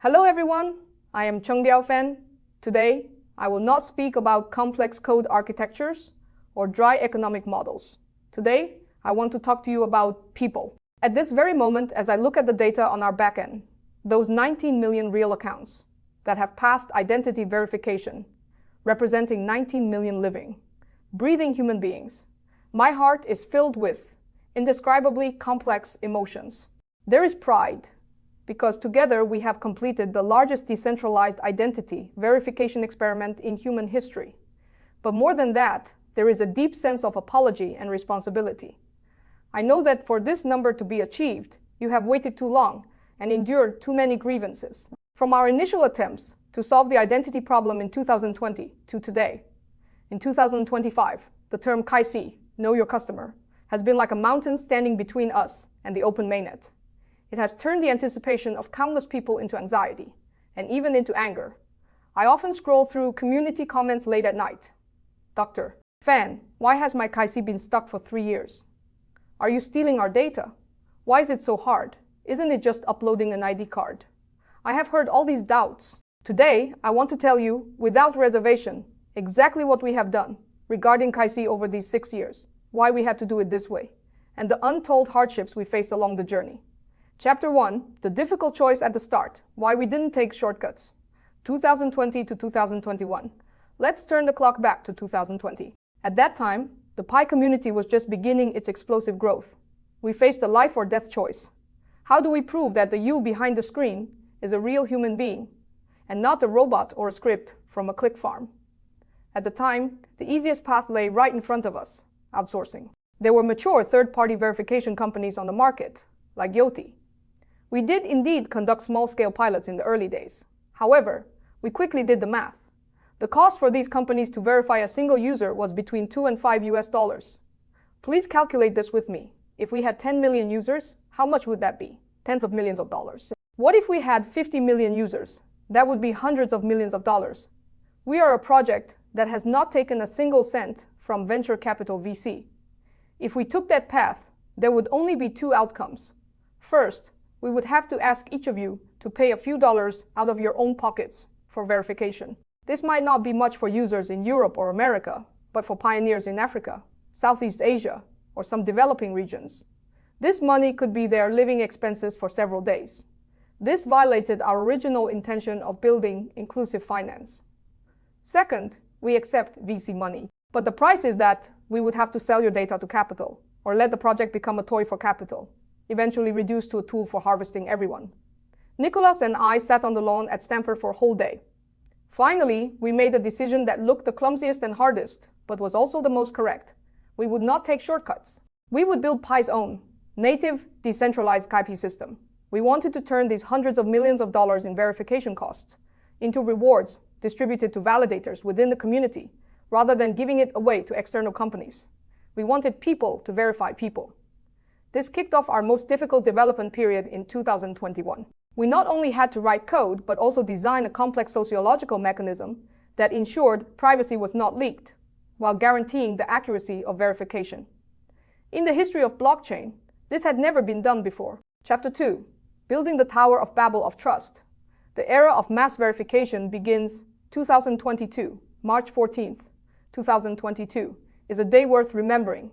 Hello everyone, I am Chung Diao Fan. Today, I will not speak about complex code architectures or dry economic models. Today, I want to talk to you about people. At this very moment, as I look at the data on our backend, those 19 million real accounts that have passed identity verification, representing 19 million living, breathing human beings, my heart is filled with indescribably complex emotions. There is pride, because together we have completed the largest decentralized identity verification experiment in human history. But more than that, there is a deep sense of apology and responsibility. I know that for this number to be achieved, you have waited too long and endured too many grievances. From our initial attempts to solve the identity problem in 2020 to today, in 2025, the term KYC, know your customer, has been like a mountain standing between us and the open mainnet. It has turned the anticipation of countless people into anxiety, and even into anger. I often scroll through community comments late at night. Dr. Fan, why has my KYC been stuck for 3 years? Are you stealing our data? Why is it so hard? Isn't it just uploading an ID card? I have heard all these doubts. Today, I want to tell you, without reservation, exactly what we have done regarding KYC over these 6 years, why we had to do it this way, and the untold hardships we faced along the journey. Chapter 1, the difficult choice at the start, why we didn't take shortcuts. 2020 to 2021. Let's turn the clock back to 2020. At that time, the PI community was just beginning its explosive growth. We faced a life or death choice. How do we prove that the you behind the screen is a real human being, and not a robot or a script from a click farm? At the time, the easiest path lay right in front of us, outsourcing. There were mature third-party verification companies on the market, like Yoti. We did indeed conduct small-scale pilots in the early days. However, we quickly did the math. The cost for these companies to verify a single user was between $2 and $5. Please calculate this with me. If we had 10 million users, how much would that be? Tens of millions of dollars. What if we had 50 million users? That would be hundreds of millions of dollars. We are a project that has not taken a single cent from venture capital VC. If we took that path, there would only be two outcomes. First, we would have to ask each of you to pay a few dollars out of your own pockets for verification. This might not be much for users in Europe or America, but for pioneers in Africa, Southeast Asia, or some developing regions, this money could be their living expenses for several days. This violated our original intention of building inclusive finance. Second, we accept VC money. But the price is that we would have to sell your data to capital, or let the project become a toy for capital, eventually reduced to a tool for harvesting everyone. Nicholas and I sat on the lawn at Stanford for a whole day. Finally, we made a decision that looked the clumsiest and hardest, but was also the most correct. We would not take shortcuts. We would build PI's own, native, decentralized KYC system. We wanted to turn these hundreds of millions of dollars in verification costs into rewards distributed to validators within the community, rather than giving it away to external companies. We wanted people to verify people. This kicked off our most difficult development period in 2021. We not only had to write code, but also design a complex sociological mechanism that ensured privacy was not leaked, while guaranteeing the accuracy of verification. In the history of blockchain, this had never been done before. Chapter 2, building the Tower of Babel of Trust. The era of mass verification begins 2022, March 14th, 2022, is a day worth remembering.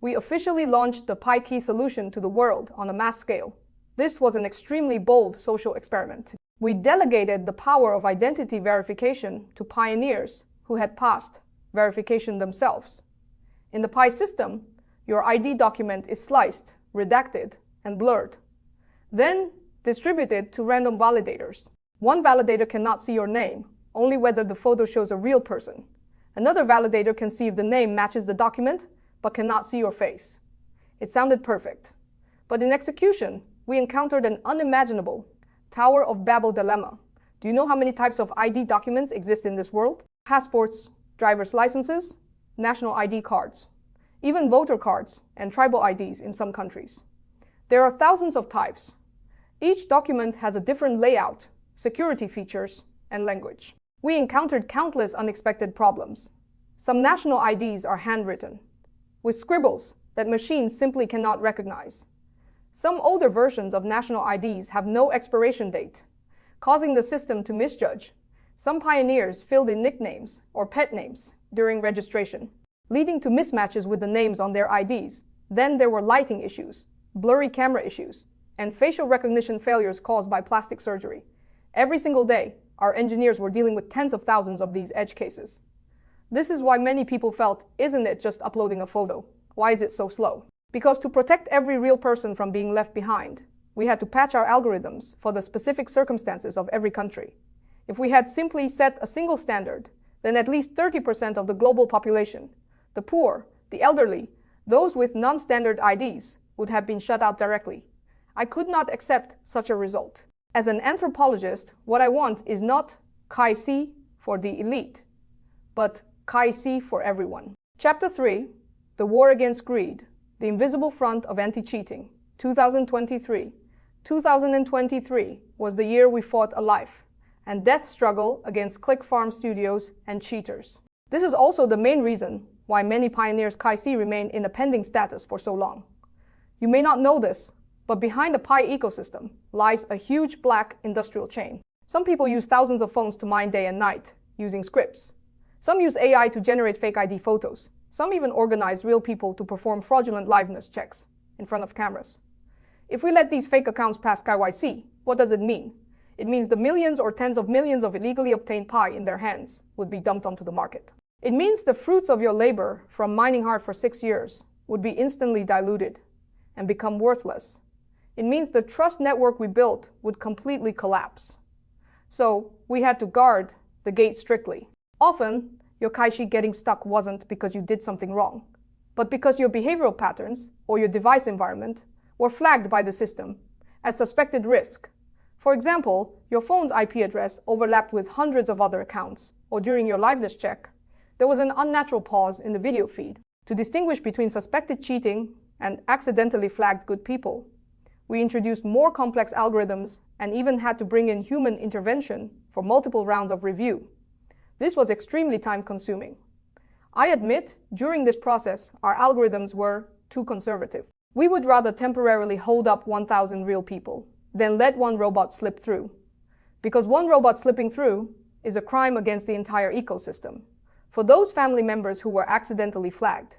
We officially launched the PI KYC solution to the world on a mass scale. This was an extremely bold social experiment. We delegated the power of identity verification to pioneers who had passed verification themselves. In the PI system, your ID document is sliced, redacted, and blurred, then distributed to random validators. One validator cannot see your name, only whether the photo shows a real person. Another validator can see if the name matches the document, but cannot see your face. It sounded perfect. But in execution, we encountered an unimaginable Tower of Babel dilemma. Do you know how many types of ID documents exist in this world? Passports, driver's licenses, national ID cards, even voter cards and tribal IDs in some countries. There are thousands of types. Each document has a different layout, security features, and language. We encountered countless unexpected problems. Some national IDs are handwritten, with scribbles that machines simply cannot recognize. Some older versions of national IDs have no expiration date, causing the system to misjudge. Some pioneers filled in nicknames or pet names during registration, leading to mismatches with the names on their IDs. Then there were lighting issues, blurry camera issues, and facial recognition failures caused by plastic surgery. Every single day, our engineers were dealing with tens of thousands of these edge cases. This is why many people felt, isn't it just uploading a photo? Why is it so slow? Because to protect every real person from being left behind, we had to patch our algorithms for the specific circumstances of every country. If we had simply set a single standard, then at least 30% of the global population, the poor, the elderly, those with non-standard IDs, would have been shut out directly. I could not accept such a result. As an anthropologist, what I want is not KYC for the elite, but KYC for everyone. Chapter 3, The War Against Greed, The Invisible Front of Anti-Cheating, 2023. 2023 was the year we fought a life and death struggle against click farm studios and cheaters. This is also the main reason why many pioneers KYC remain in a pending status for so long. You may not know this, but behind the PI ecosystem lies a huge black industrial chain. Some people use thousands of phones to mine day and night using scripts. Some use AI to generate fake ID photos. Some even organize real people to perform fraudulent liveness checks in front of cameras. If we let these fake accounts pass KYC, what does it mean? It means the millions or tens of millions of illegally obtained PI in their hands would be dumped onto the market. It means the fruits of your labor from mining hard for 6 years would be instantly diluted and become worthless. It means the trust network we built would completely collapse. So we had to guard the gate strictly. Often, your KYC getting stuck wasn't because you did something wrong, but because your behavioral patterns or your device environment were flagged by the system as suspected risk. For example, your phone's IP address overlapped with hundreds of other accounts, or during your liveness check, there was an unnatural pause in the video feed. To distinguish between suspected cheating and accidentally flagged good people, we introduced more complex algorithms and even had to bring in human intervention for multiple rounds of review. This was extremely time-consuming. I admit, during this process, our algorithms were too conservative. We would rather temporarily hold up 1,000 real people than let one robot slip through. Because one robot slipping through is a crime against the entire ecosystem. For those family members who were accidentally flagged,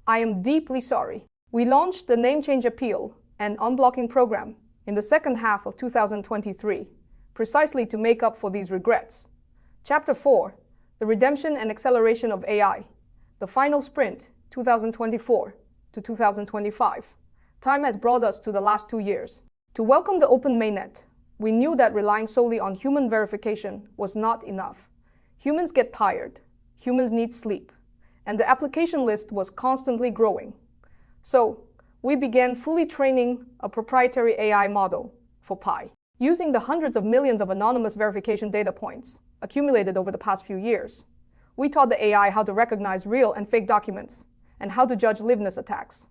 I am deeply sorry. We launched the name change appeal and unblocking program in the second half of 2023, precisely to make up for these regrets. Chapter 4, The Redemption and Acceleration of AI, the final sprint, 2024 to 2025. Time has brought us to the last 2 years. To welcome the open mainnet, we knew that relying solely on human verification was not enough. Humans get tired, humans need sleep, and the application list was constantly growing. So, we began fully training a proprietary AI model for PI. Using the hundreds of millions of anonymous verification data points accumulated over the past few years, we taught the AI how to recognize real and fake documents and how to judge liveness attacks.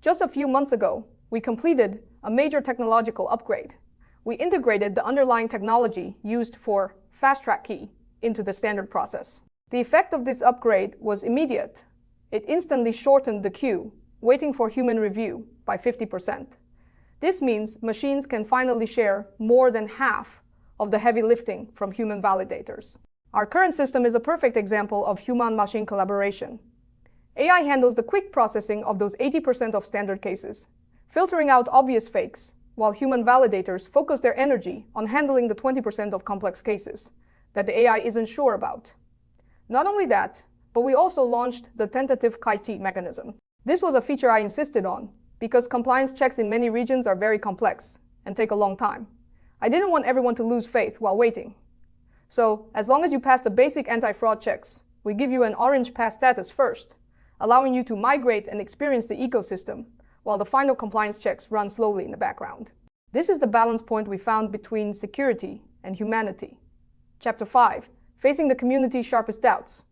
Just a few months ago, we completed a major technological upgrade. We integrated the underlying technology used for fast-track key into the standard process. The effect of this upgrade was immediate. It instantly shortened the queue, waiting for human review, by 50%. This means machines can finally share more than half of the heavy lifting from human validators. Our current system is a perfect example of human-machine collaboration. AI handles the quick processing of those 80% of standard cases, filtering out obvious fakes, while human validators focus their energy on handling the 20% of complex cases that the AI isn't sure about. Not only that, but we also launched the tentative KYC mechanism. This was a feature I insisted on because compliance checks in many regions are very complex and take a long time. I didn't want everyone to lose faith while waiting. So, as long as you pass the basic anti-fraud checks, we give you an orange pass status first, allowing you to migrate and experience the ecosystem, while the final compliance checks run slowly in the background. This is the balance point we found between security and humanity. Chapter 5, Facing the Community's Sharpest Doubts.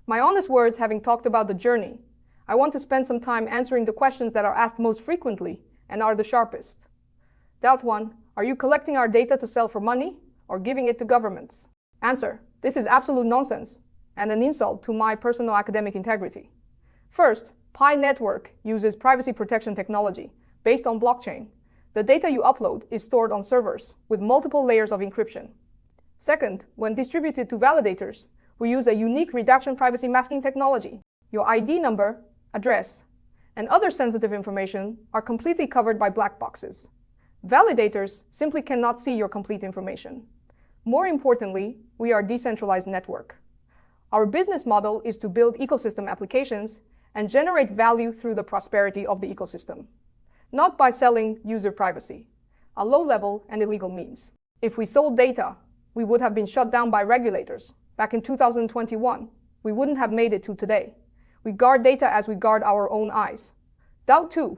My honest words having talked about the journey, I want to spend some time answering the questions that are asked most frequently and are the sharpest. Doubt 1, are you collecting our data to sell for money or giving it to governments? Answer, this is absolute nonsense and an insult to my personal academic integrity. First, Pi Network uses privacy protection technology based on blockchain. The data you upload is stored on servers with multiple layers of encryption. Second, when distributed to validators, we use a unique redaction privacy masking technology. Your ID number, address, and other sensitive information are completely covered by black boxes. Validators simply cannot see your complete information. More importantly, we are a decentralized network. Our business model is to build ecosystem applications and generate value through the prosperity of the ecosystem, not by selling user privacy, a low-level and illegal means. If we sold data, we would have been shut down by regulators. Back in 2021, we wouldn't have made it to today. We guard data as we guard our own eyes. Doubt 2.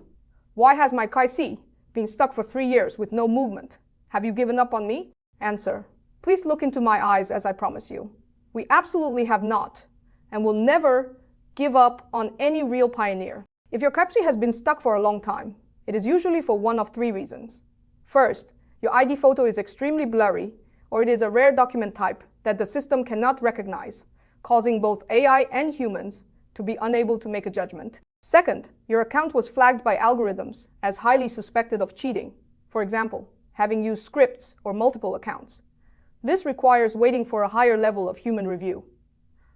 Why has my KYC been stuck for 3 years with no movement? Have you given up on me? Answer. Please look into my eyes as I promise you. We absolutely have not, and will never give up on any real pioneer. If your KYC has been stuck for a long time, it is usually for one of 3 reasons. First, your ID photo is extremely blurry, or it is a rare document type that the system cannot recognize, causing both AI and humans to be unable to make a judgment. Second, your account was flagged by algorithms as highly suspected of cheating, for example, having used scripts or multiple accounts. This requires waiting for a higher level of human review.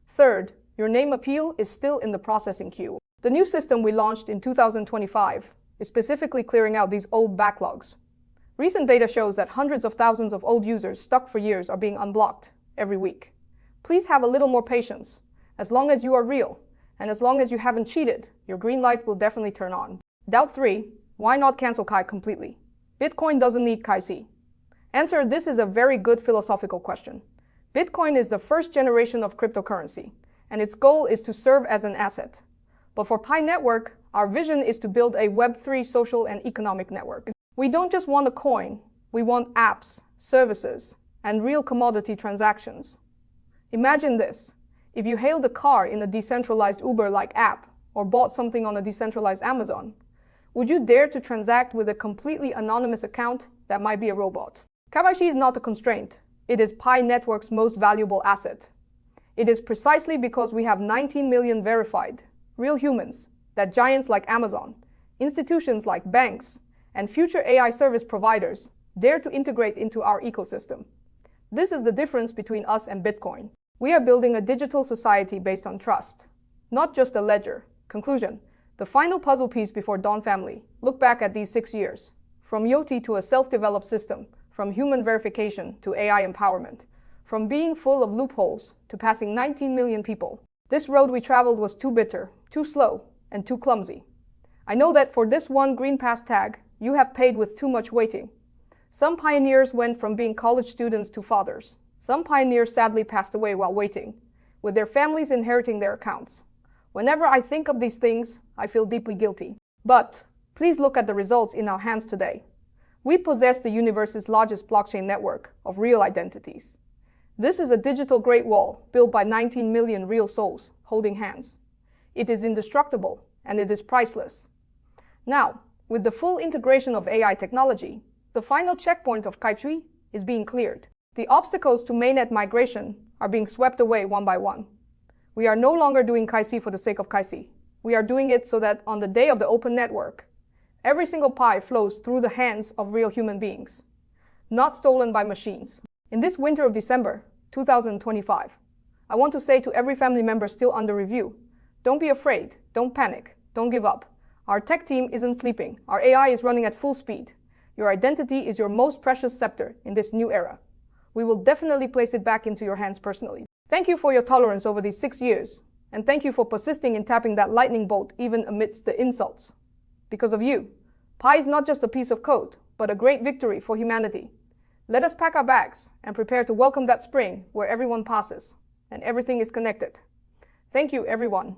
Third, your name appeal is still in the processing queue. The new system we launched in 2025 is specifically clearing out these old backlogs. Recent data shows that hundreds of thousands of old users stuck for years are being unblocked every week. Please have a little more patience. As long as you are real, and as long as you haven't cheated, your green light will definitely turn on. Doubt 3. Why not cancel KYC completely? Bitcoin doesn't need KYC. Answer. This is a very good philosophical question. Bitcoin is the first generation of cryptocurrency, and its goal is to serve as an asset. But for Pi Network, our vision is to build a Web3 social and economic network. We don't just want a coin, we want apps, services, and real commodity transactions. Imagine this. If you hailed a car in a decentralized Uber-like app, or bought something on a decentralized Amazon, would you dare to transact with a completely anonymous account that might be a robot? KYC is not a constraint. It is Pi Network's most valuable asset. It is precisely because we have 19 million verified, real humans, that giants like Amazon, institutions like banks, and future AI service providers dare to integrate into our ecosystem. This is the difference between us and Bitcoin. We are building a digital society based on trust, not just a ledger. Conclusion. The final puzzle piece before Dawn family. Look back at these 6 years. From Yoti to a self-developed system, from human verification to AI empowerment, from being full of loopholes to passing 19 million people. This road we traveled was too bitter, too slow, and too clumsy. I know that for this one green pass tag, you have paid with too much waiting. Some pioneers went from being college students to fathers. Some pioneers sadly passed away while waiting, with their families inheriting their accounts. Whenever I think of these things, I feel deeply guilty. But please look at the results in our hands today. We possess the universe's largest blockchain network of real identities. This is a digital Great Wall built by 19 million real souls holding hands. It is indestructible and it is priceless. Now, with the full integration of AI technology, the final checkpoint of KYC is being cleared. The obstacles to mainnet migration are being swept away one by one. We are no longer doing KYC for the sake of KYC. We are doing it so that on the day of the open network, every single Pi flows through the hands of real human beings, not stolen by machines. In this winter of December 2025, I want to say to every family member still under review, don't be afraid, don't panic, don't give up. Our tech team isn't sleeping. Our AI is running at full speed. Your identity is your most precious scepter in this new era. We will definitely place it back into your hands personally. Thank you for your tolerance over these 6 years, and thank you for persisting in tapping that lightning bolt even amidst the insults. Because of you, Pi is not just a piece of code, but a great victory for humanity. Let us pack our bags and prepare to welcome that spring where everyone passes and everything is connected. Thank you, everyone.